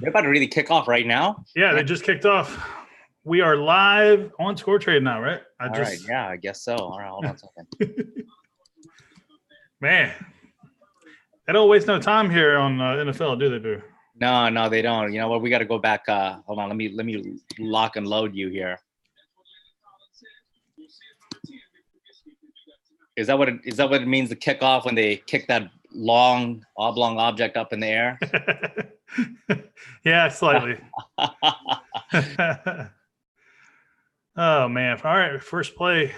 They're about to really kick off right now. Yeah, they just kicked off. We are live on ScoreTrade now, right? All right. Yeah, I guess so. All right, hold on a second. Man, they don't waste no time here on NFL, do they, Boo? No, they don't. You know what? We got to go back. Hold on. Let me lock and load you here. Is that what it means to kick off when they kick that long oblong object up in the air? Yeah, slightly. Oh man! All right, first play.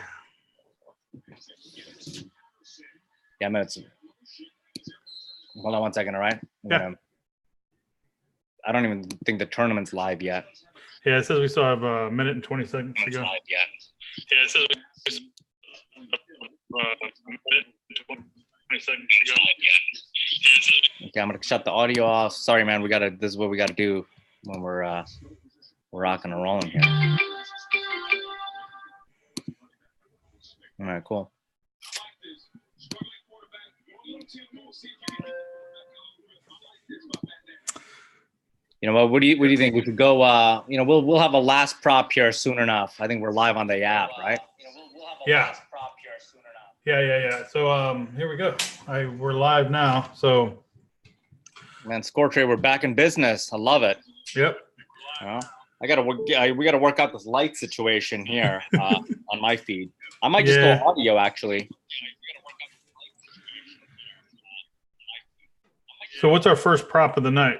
Yeah, hold on 1 second. All right. Yeah. I don't even think the tournament's live yet. Yeah, it says we still have a minute and 20 seconds to go. Yeah, it says we minute and 20 seconds to go. Okay, I'm gonna shut the audio off. Sorry, man. This is what we gotta do when we're rocking and rolling here. All right, cool. You know what? What do you think? We could go. We'll have a last prop here soon enough. I think we're live on the app, right? Yeah. Yeah. So here we go. We're live now. So, man, ScoreTrade, we're back in business. I love it. Yep. We gotta work out this light situation here on my feed. I might just go audio actually. So what's our first prop of the night?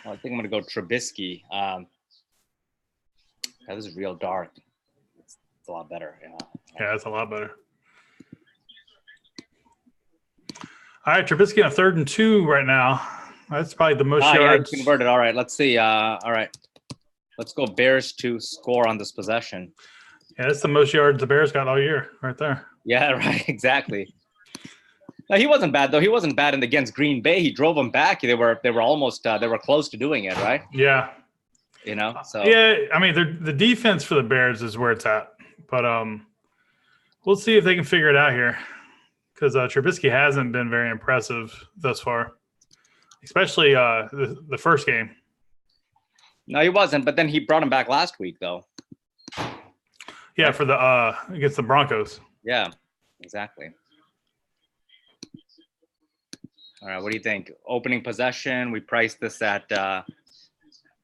Well, I think I'm gonna go Trubisky. God, this is real dark. It's a lot better. Yeah, it's a lot better. All right, Trubisky on 3rd and 2 right now. That's probably the most yards. Yeah, converted. All right, let's see. All right, let's go Bears to score on this possession. Yeah, that's the most yards the Bears got all year, right there. Yeah, right. Exactly. No, he wasn't bad though. He wasn't bad against Green Bay. He drove them back. They were almost they were close to doing it, right? Yeah. So yeah. I mean, the defense for the Bears is where it's at, but we'll see if they can figure it out here, because Trubisky hasn't been very impressive thus far, especially the first game. No, he wasn't. But then he brought him back last week, though. Yeah, for the against the Broncos. Yeah, exactly. All right, what do you think? Opening possession. We priced this at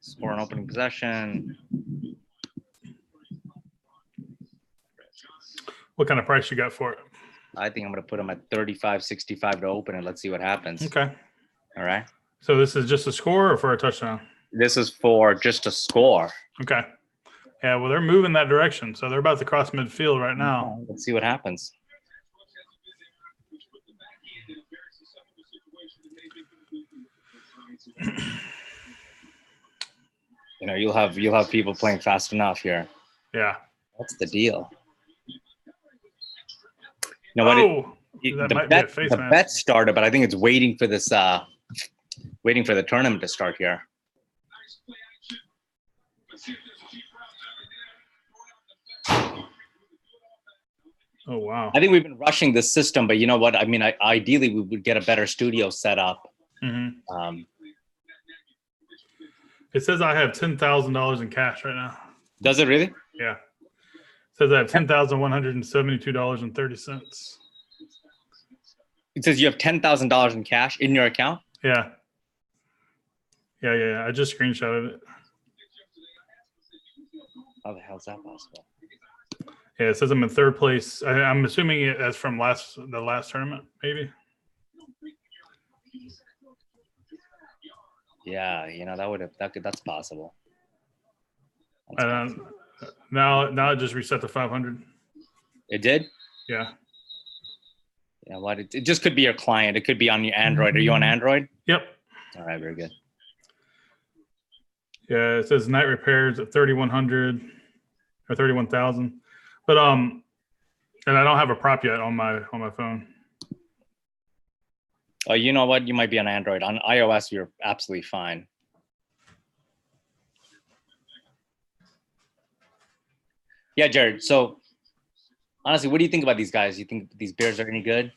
score an opening possession. What kind of price you got for it? I think I'm going to put him at 35.65 to open it. Let's see what happens. Okay. All right. So this is just a score or for a touchdown? This is for just a score. Okay. Yeah, well, they're moving that direction, so they're about to cross midfield right now. Let's see what happens. You'll have people playing fast enough here. Yeah. What's the deal? The bet started, but I think it's waiting for this waiting for the tournament to start here. Oh wow. I think we've been rushing this system, but you know what? I mean, ideally we would get a better studio set up. Mm-hmm. It says I have $10,000 in cash right now. Does it really? Yeah. It says I have $10,172.30. It says you have $10,000 in cash in your account? Yeah. I just screenshotted it. How the hell is that possible? Yeah, it says I'm in 3rd place. I'm assuming that's from the last tournament, maybe. Yeah, that's possible. Now it just reset to 500. It did? Yeah. Yeah, what? It just could be your client. It could be on your Android. Are you on Android? Yep. All right, very good. Yeah, it says night repairs at 3,100 or 31,000, but and I don't have a prop yet on my phone. Oh, you know what? You might be on Android. On iOS, you're absolutely fine. Yeah, Jared. So, honestly, what do you think about these guys? You think these Bears are any good?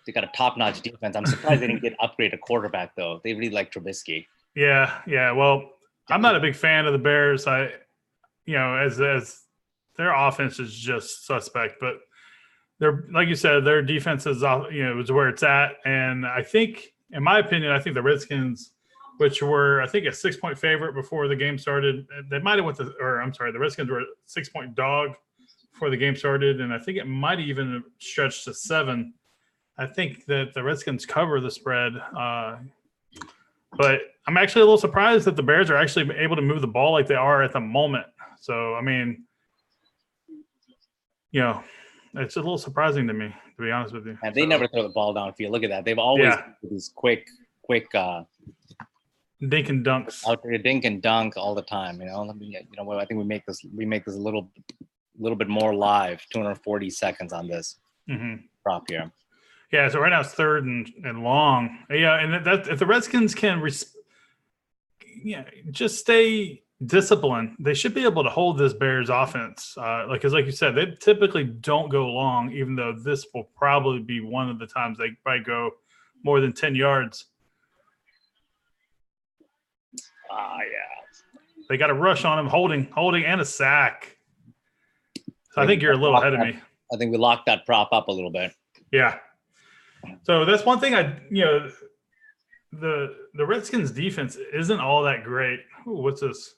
They got a top-notch defense. I'm surprised they didn't get upgrade a quarterback, though. They really like Trubisky. Yeah. Well, I'm not a big fan of the Bears. As their offense is just suspect, but they're, like you said, their defense is is where it's at. And I think, in my opinion, I think the Redskins, which were, I think, a 6-point favorite before the game started, they might have the Redskins were a 6-point dog before the game started, and I think it might even stretch to 7. I think that the Redskins cover the spread. But I'm actually a little surprised that the Bears are actually able to move the ball like they are at the moment. So, I mean, it's a little surprising to me, to be honest with you. And they never throw the ball downfield. Look at that. They've always these quick dink and dunks. Out there, dink and dunk all the time. I think we make this a little bit more live. 240 seconds on this prop here. Yeah, so right now it's 3rd and long. Yeah, and that if the Redskins can just stay disciplined, they should be able to hold this Bears offense. Because like you said, they typically don't go long, even though this will probably be one of the times they might go more than 10 yards. Yeah. They got a rush on him, holding, and a sack. So I think you're a little ahead of me. I think we locked that prop up a little bit. Yeah. So that's one thing the Redskins defense isn't all that great. Ooh, what's this?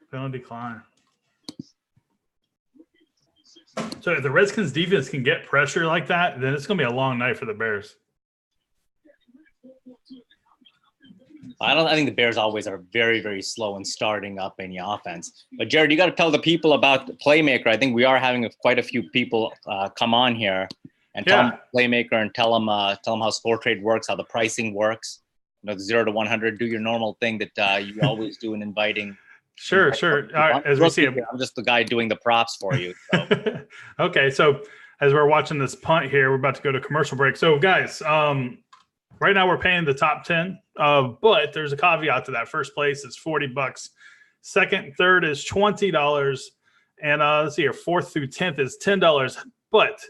Penalty decline. So if the Redskins defense can get pressure like that, then it's going to be a long night for the Bears. I think the Bears always are very, very slow in starting up any offense. But Jared, you got to tell the people about the playmaker. I think we are having quite a few people come on here and tell them playmaker and tell them how ScoreTrade works, how the pricing works. The 0 to 100. Do your normal thing that you always do in inviting. Sure. All right, as we see, I'm just the guy doing the props for you. So. Okay, so as we're watching this punt here, we're about to go to commercial break. So guys, right now we're paying the top 10, but there's a caveat to that. First place is $40. Second, third is $20, and let's see here, 4th through 10th is $10. But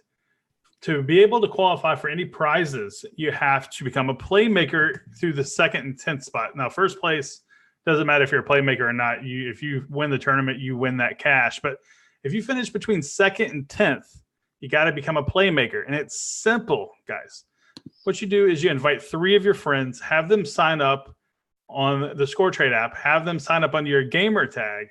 to be able to qualify for any prizes, you have to become a playmaker through the 2nd and 10th spot. Now, first place doesn't matter if you're a playmaker or not. If you win the tournament, you win that cash. But if you finish between 2nd and 10th, you got to become a playmaker, and it's simple, guys. What you do is you invite 3 of your friends, have them sign up on the ScoreTrade app, have them sign up under your gamer tag,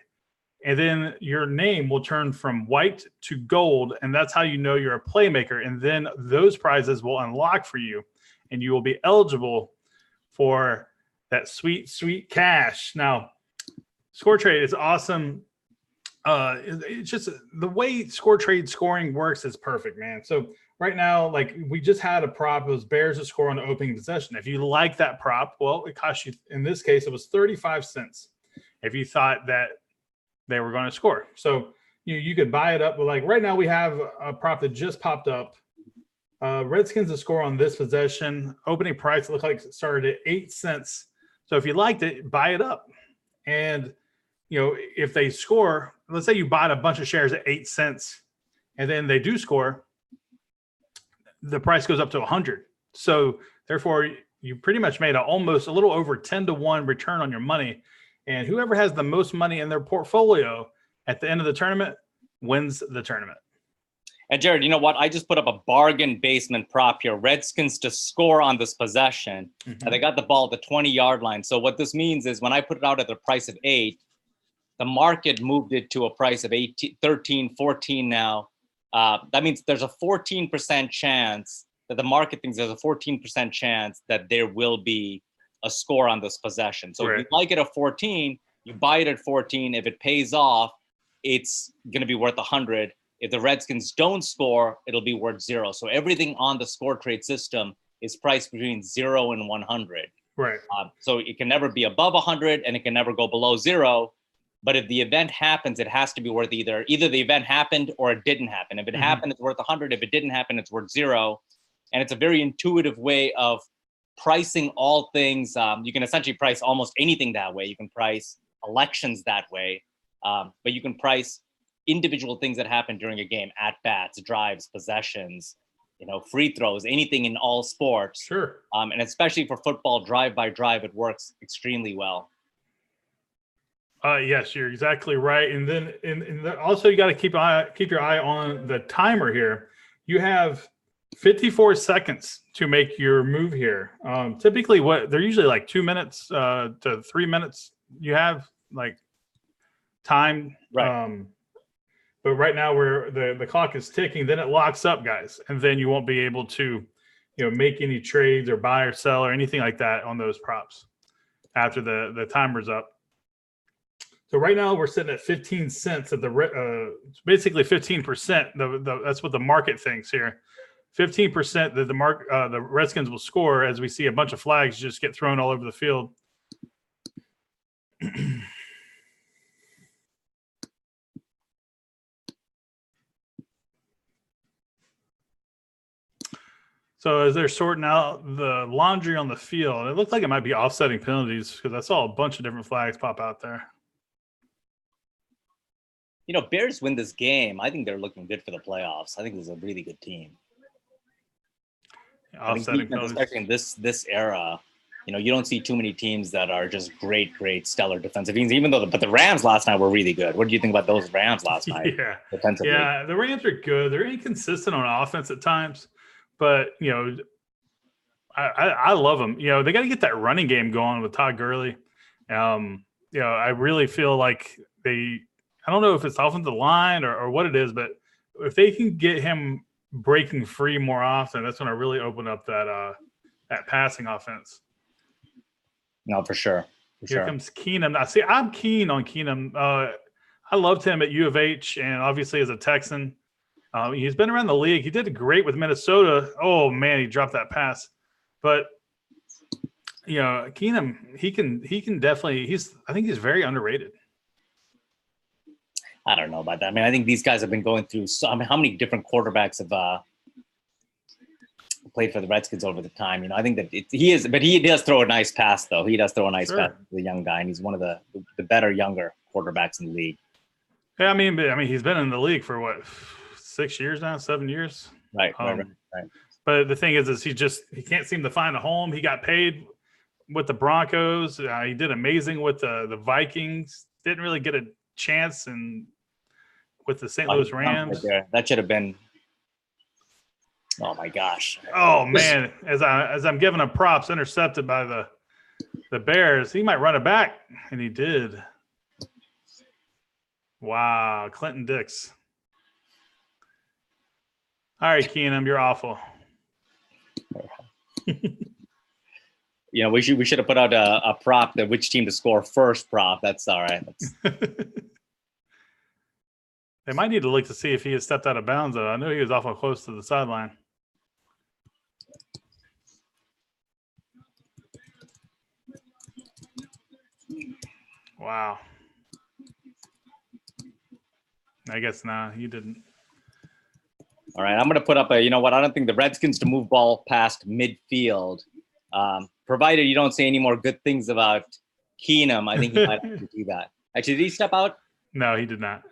and then your name will turn from white to gold, and that's how you know you're a playmaker. And then those prizes will unlock for you, and you will be eligible for that sweet, sweet cash. Now, ScoreTrade is awesome. It's just the way ScoreTrade scoring works is perfect, man. So right now, like we just had a prop, it was Bears to score on the opening possession. If you like that prop, well, it cost you, in this case, it was 35 cents if you thought that they were going to score. So you could buy it up. But like right now we have a prop that just popped up. Redskins to score on this possession. Opening price looked like it started at 8 cents. So if you liked it, buy it up. And, if they score, let's say you bought a bunch of shares at 8 cents and then they do score, the price goes up to 100. So therefore, you pretty much made almost a little over 10 to 1 return on your money. And whoever has the most money in their portfolio at the end of the tournament wins the tournament. And Jared, you know what? I just put up a bargain basement prop here. Redskins to score on this possession. And they got the ball at the 20-yard line. So what this means is when I put it out at the price of 8, the market moved it to a price of 18, 13, 14 now. That means there's a 14% chance that the market thinks there's a 14% chance that there will be a score on this possession. So if you like it at 14, you buy it at 14. If it pays off, it's going to be worth 100. If the Redskins don't score, it'll be worth 0. So everything on the ScoreTrade system is priced between 0 and 100. Right. So it can never be above 100 and it can never go below 0. But if the event happens, it has to be worth either the event happened or it didn't happen. If it happened, it's worth 100. If it didn't happen, it's worth 0. And it's a very intuitive way of pricing all things. You can essentially price almost anything that way. You can price elections that way, but you can price individual things that happen during a game, at bats, drives, possessions, free throws, anything in all sports. Sure. And especially for football, drive by drive, it works extremely well. Yes, you're exactly right. And then also you got to keep your eye on the timer here. You have 54 seconds to make your move here. Typically, they're usually like 2 minutes to 3 minutes. You have like time, right? But right now, where the clock is ticking, then it locks up, guys, and then you won't be able to, make any trades or buy or sell or anything like that on those props after the timer's up. So right now we're sitting at 15 cents at basically 15%. That's what the market thinks here. 15% that the Redskins will score, as we see a bunch of flags just get thrown all over the field. So as they're sorting out the laundry on the field, it looked like it might be offsetting penalties because I saw a bunch of different flags pop out there. Bears win this game. I think they're looking good for the playoffs. I think this is a really good team. Offsetting penalties, especially in this era, you don't see too many teams that are just great, stellar defensive teams. But the Rams last night were really good. What do you think about those Rams last night? Defensively? Yeah, the Rams are good. They're inconsistent on offense at times, but I love them. They got to get that running game going with Todd Gurley. I really feel like I don't know if it's offensive line or what it is, but if they can get him breaking free more often, that's going to really open up that passing offense. No, for sure. Here comes Keenum. Now, see, I'm keen on Keenum. I loved him at U of H and obviously as a Texan. He's been around the league. He did great with Minnesota. Oh, man, he dropped that pass. But, Keenum, he can definitely – I think he's very underrated. I don't know about that. I mean, I think these guys have been going through how many different quarterbacks have played for the Redskins over the time. I think that he does throw a nice pass, though. He does throw a nice pass to the young guy, and he's one of the better younger quarterbacks in the league. Yeah, I mean, he's been in the league for what, 6 years now, 7 years? Right. But the thing is he can't seem to find a home. He got paid with the Broncos. He did amazing with the Vikings. Didn't really get a chance with the St. Louis Rams. That should have been. Oh my gosh. Oh man, as I'm giving him props, intercepted by the Bears. He might run it back, and he did. Wow, Clinton Dix. All right, Keenum, you're awful. We should have put out a prop that which team to score first prop. That's all right. They might need to look to see if he has stepped out of bounds, though. I knew he was awful close to the sideline. Wow. I guess he didn't. All right, I'm going to put up I don't think the Redskins to move ball past midfield. Provided you don't say any more good things about Keenum, I think he might have to do that. Actually, did he step out? No, he did not.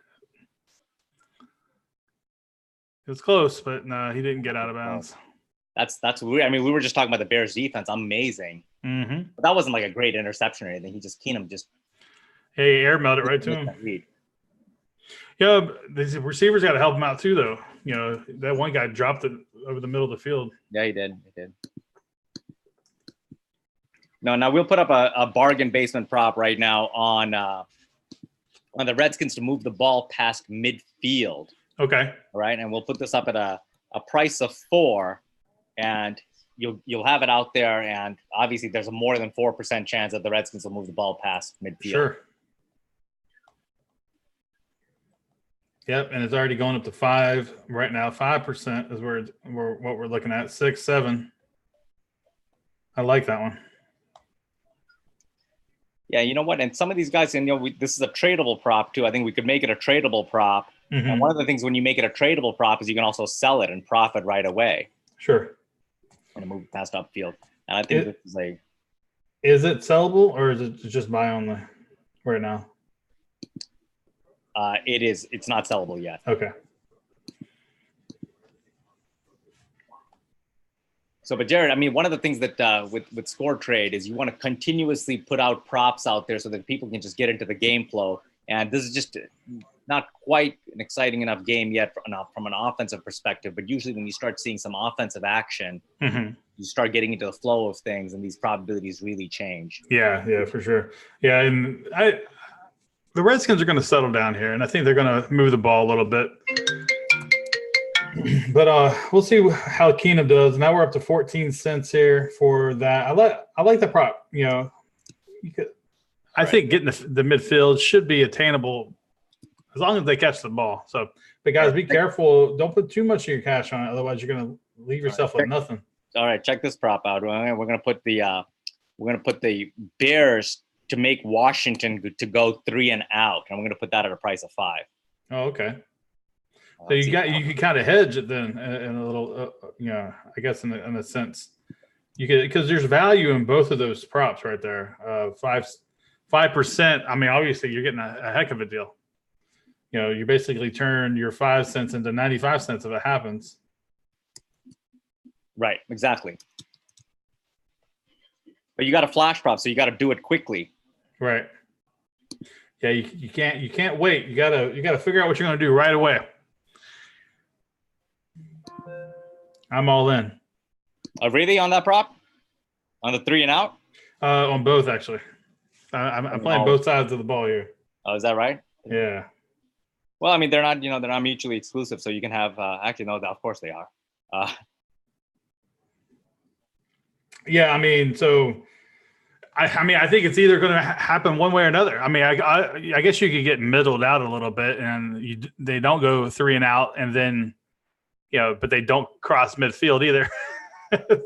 It was close, but no, he didn't get out of bounds. That's weird. I mean, we were just talking about the Bears defense. Amazing. Mm-hmm. But that wasn't like a great interception or anything. Keenum just. Hey, air mailed it right to him. Yeah, the receivers got to help him out too, though. That one guy dropped it over the middle of the field. Yeah, he did. No, now we'll put up a bargain basement prop right now on the Redskins to move the ball past midfield. Okay. All right, and we'll put this up at a price of 4, and you'll have it out there. And obviously, there's a more than 4% chance that the Redskins will move the ball past midfield. Sure. Yep, and it's already going up to 5 right now. 5% is what we're looking at. 6, 7. I like that one. Yeah, you know what? And some of these guys, this is a tradable prop too. I think we could make it a tradable prop. Mm-hmm. And one of the things when you make it a tradable prop is you can also sell it and profit right away. Sure. And move past upfield. And I think this is Is it sellable or is it just buy only right now? It is. It's not sellable yet. Okay. So, but Jared, I mean, one of the things that with Score Trade is you want to continuously put out props out there so that people can just get into the game flow. And this is just not quite an exciting enough game yet from an offensive perspective. But usually when you start seeing some offensive action, you start getting into the flow of things, and these probabilities really change. Yeah, for sure. Yeah, and the Redskins are going to settle down here, and I think they're going to move the ball a little bit. But we'll see how Keenum does. Now we're up to 14 cents here for that. I like the prop. You know, I think getting the midfield should be attainable as long as they catch the ball. So, but guys, be careful. Don't put too much of your cash on it, otherwise you're going to leave yourself with nothing. All right, check this prop out. We're going to put the Bears to make Washington to go 3 and out, and we're going to put that at a price of 5. Oh, okay. So you can kind of hedge it then in a little, I guess in a sense, you could, because there's value in both of those props right there. 5%. I mean, obviously you're getting a heck of a deal. You know, you basically turn your 5 cents into 95 cents if it happens. Right. Exactly. But you got a flash prop, so you got to do it quickly. Right. Yeah, you can't wait. You gotta figure out what you're gonna do right away. I'm all in. Really on that prop? On the 3 and out? On both actually. I'm playing both sides of the ball here. Oh, is that right? Yeah. Well, I mean, they're not mutually exclusive, so you can have. Actually, no, of course they are. Yeah, I mean, so. I think it's either going to happen one way or another. I mean, I guess you could get middled out a little bit, and they don't go 3 and out, and then, but they don't cross midfield either.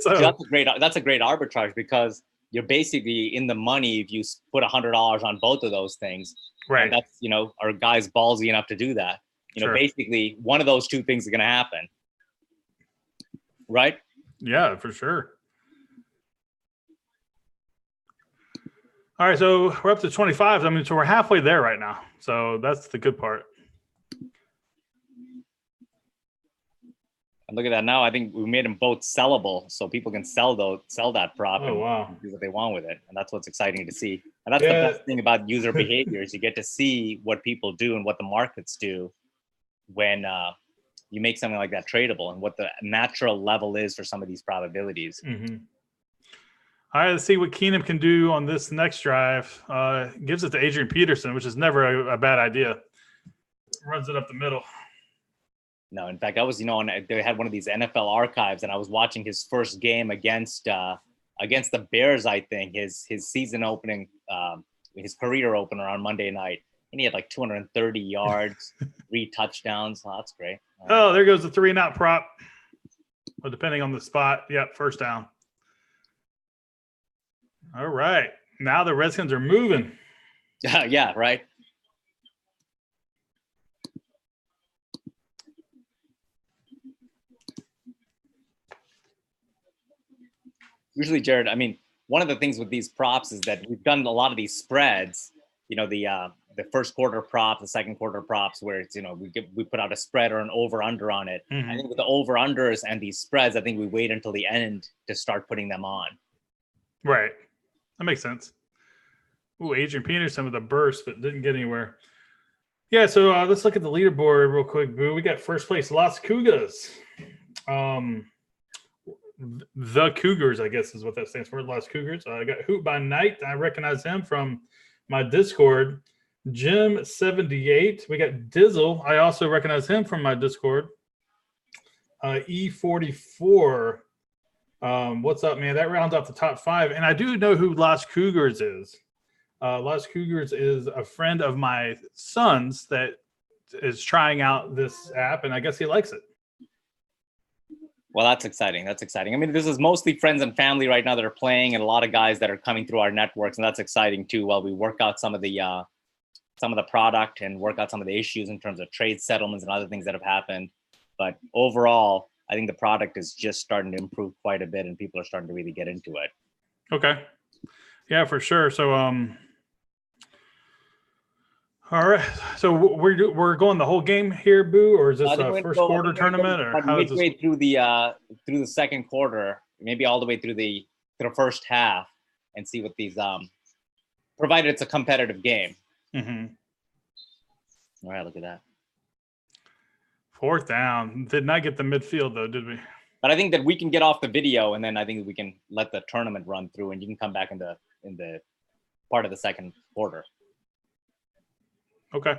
So that's a great arbitrage, because you're basically in the money if you put $100 on both of those things. Right. And that's, are guys ballsy enough to do that? Sure. Basically one of those two things is going to happen. Right? Yeah, for sure. All right, so we're up to 25. I mean, so we're halfway there right now. So that's the good part. And look at that now. I think we made them both sellable, so people can sell that prop and do what they want with it. And that's what's exciting to see. And that's the best thing about user behavior is you get to see what people do and what the markets do when you make something like that tradable, and what the natural level is for some of these probabilities. Mm-hmm. All right, let's see what Keenum can do on this next drive. Gives it to Adrian Peterson, which is never a bad idea. Runs it up the middle. No, in fact, I was, they had one of these NFL archives, and I was watching his first game against the Bears. I think his season opening, his career opener on Monday night, and he had like 230 yards, 3 touchdowns. Oh, that's great. Oh, there goes the 3 and out prop. Well, depending on the spot, yep, first down. All right. Now the Redskins are moving. Yeah, right. Usually, Jared, I mean, one of the things with these props is that we've done a lot of these spreads, the first quarter prop, the second quarter props, where it's, we put out a spread or an over under on it. Mm-hmm. I think with the over unders and these spreads, I think we wait until the end to start putting them on. Right. That makes sense. Ooh, Adrian Peterson with a burst, but didn't get anywhere. Yeah, so let's look at the leaderboard real quick, Boo. We got first place, Las Cougars. The Cougars, I guess is what that stands for, Las Cougars. I got Hoot by Night. I recognize him from my Discord. Jim78. We got Dizzle. I also recognize him from my Discord. E44. What's up, man? That rounds off the top 5. And I do know who Las Cougars is. Las Cougars is a friend of my son's that is trying out this app, and I guess he likes it. Well, that's exciting. That's exciting. I mean, this is mostly friends and family right now that are playing, and a lot of guys that are coming through our networks, and that's exciting too. While we work out some of the product and work out some of the issues in terms of trade settlements and other things that have happened. But overall, I think the product is just starting to improve quite a bit, and people are starting to really get into it. Okay. Yeah, for sure. So, all right. So we're going the whole game here, Boo, or is this a first quarter tournament, or how is this? Midway through the second quarter, maybe all the way through the first half and see what these provided it's a competitive game. Mm-hmm. All right, look at that. 4th down. Did not get the midfield though, did we? But I think that we can get off the video, and then I think we can let the tournament run through, and you can come back in the part of the second quarter. Okay.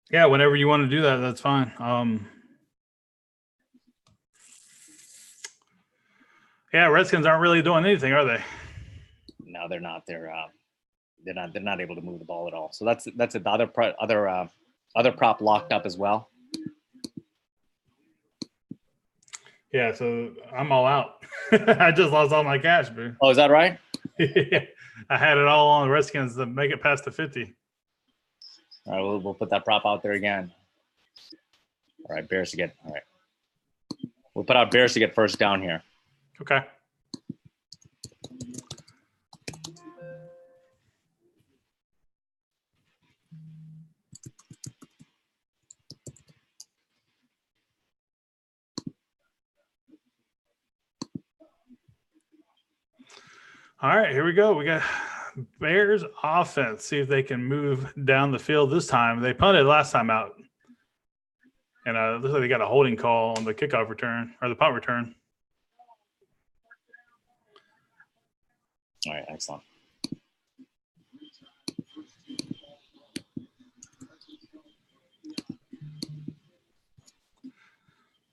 Yeah, whenever you want to do that, that's fine. Yeah, Redskins aren't really doing anything, are they? No, they're not. They're not able to move the ball at all. So that's it. The other prop locked up as well. Yeah, so I'm all out. I just lost all my cash, bro. Oh, is that right? I had it all on the Redskins to make it past the 50. All right, we'll put that prop out there again. All right, Bears to get. All right, we'll put out Bears to get first down here. Okay. All right, here we go. We got Bears offense. See if they can move down the field this time. They punted last time out. And looks like they got a holding call on the kickoff return or the punt return. All right, excellent.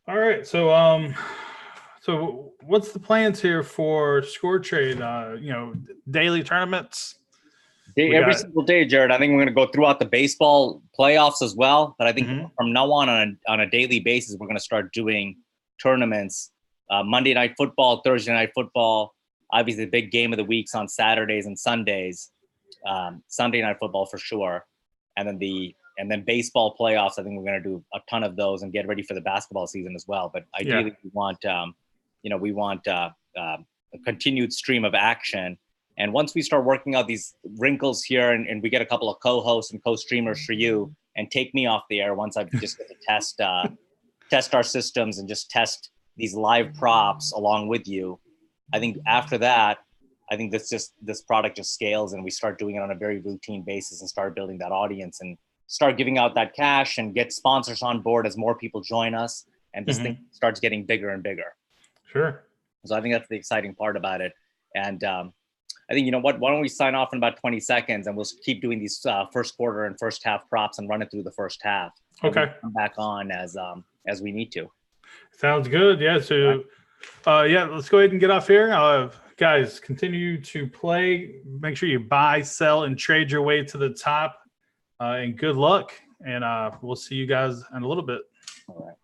All right, so so what's the plans here for SCORETRADE? Daily tournaments. Every single day, Jared. I think we're going to go throughout the baseball playoffs as well. But I think from now on a daily basis, we're going to start doing tournaments. Monday night football, Thursday night football. Obviously, the big game of the week's on Saturdays and Sundays. Sunday night football for sure, and then baseball playoffs. I think we're going to do a ton of those and get ready for the basketball season as well. But ideally, we want a continued stream of action. And once we start working out these wrinkles here, and we get a couple of co-hosts and co-streamers for you, and take me off the air once I just get to test our systems and just test these live props along with you. I think after that, I think this product just scales, and we start doing it on a very routine basis and start building that audience and start giving out that cash and get sponsors on board as more people join us, and this thing starts getting bigger and bigger. Sure. So I think that's the exciting part about it. And I think, you know what, why don't we sign off in about 20 seconds and we'll keep doing these first quarter and first half props and run it through the first half. Okay. We'll come back on as we need to. Sounds good. Yeah. So, let's go ahead and get off here. Guys, continue to play. Make sure you buy, sell, and trade your way to the top. And good luck. And we'll see you guys in a little bit. All right.